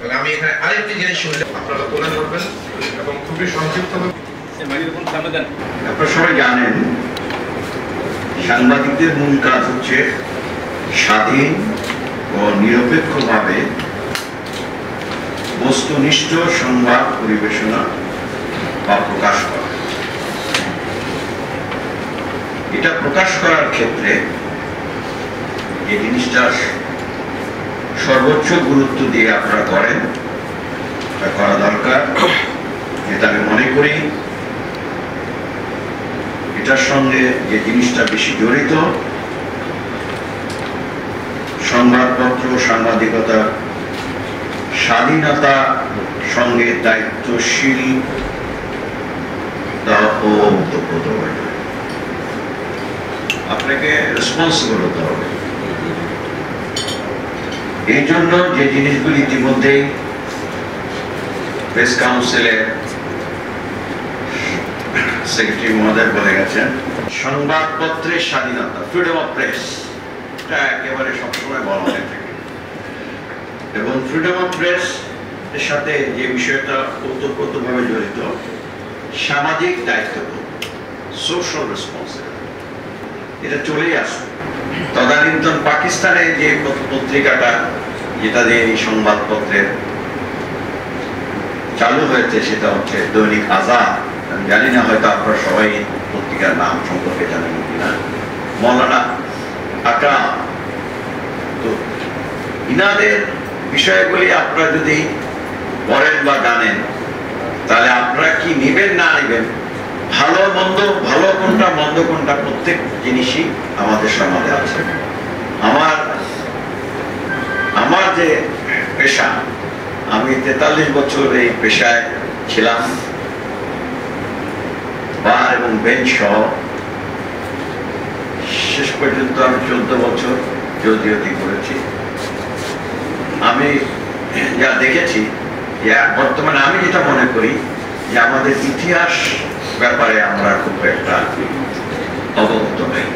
তাহলে আমি এখানে আরেকটি জিনিস শুনলে আপনারা তুলে ধরবেন এবং খুবই সংক্ষিপ্তভাবে। আপনারা সবাই জানেন সাংবাদিকদের মূল কাজ হচ্ছে স্বাধীন ও নিরপেক্ষভাবে বস্তুনিষ্ঠ সংবাদ পরিবেশনা বা প্রকাশ করা। এটা প্রকাশ করার ক্ষেত্রে এই জিনিসটা সর্বোচ্চ গুরুত্ব দিয়ে আপনারা করেন, এটা করা দরকার। এটা আমি মনে করি এটার সঙ্গে যে জিনিসটা বেশি জড়িত, সংবাদপত্র সাংবাদিকতার স্বাধীনতা সঙ্গে দায়িত্বশীল ও উদ্যোগত হয়ে যায়। আপনাকে রেসপন্সিবল হতে হবে। এই জন্য যে জিনিসগুলি ইতিমধ্যেই প্রেস কাউন্সিলের সেক্রেটারি মহোদয় বলে গেছেন, সংবাদপত্রের স্বাধীনতা, ফ্রিডম অফ প্রেস, এটা একেবারে সবসময় বলা হয়ে থাকে। এবং ফ্রিডম অফ প্রেস এর সাথে যে বিষয়টা ওতপ্রোতভাবে জড়িত সামাজিক দায়িত্ববোধ, সোশ্যাল রেসপন্সিবিলিটি, এটা চলেই আসে। তদানীন্তন পাকিস্তানে যে পত্রিকাটা যেটা দিয়ে এই সংবাদপত্রের চালু হয়েছে সেটা হচ্ছে দৈনিক আজাদ। আমি জানি না হয়তো আপনারা সবাই পত্রিকার নাম সম্পর্কে জানেন কিনা, মৌলানা আকরাম। তো ইনাদের বিষয়গুলি আপনারা যদি পড়েন বা জানেন তাহলে আপনারা কি নেবেন না নেবেন, ভালো মন্দ, ভালো কোনটা মন্দ কোনটা, প্রত্যেক জিনিসই আমাদের সমাজে আছে। আমার যে পেশা, আমি 43 বছর এই পেশায় ছিলাম, বার এবং বেঞ্চ সহ। শেষ পর্যন্ত আমি 14 বছর জলদিয়তি করেছি। আমি যা দেখেছি যে বর্তমানে আমি যেটা মনে করি যে আমাদের ইতিহাস ব্যাপারে আমরা খুব একটা অবগত নই।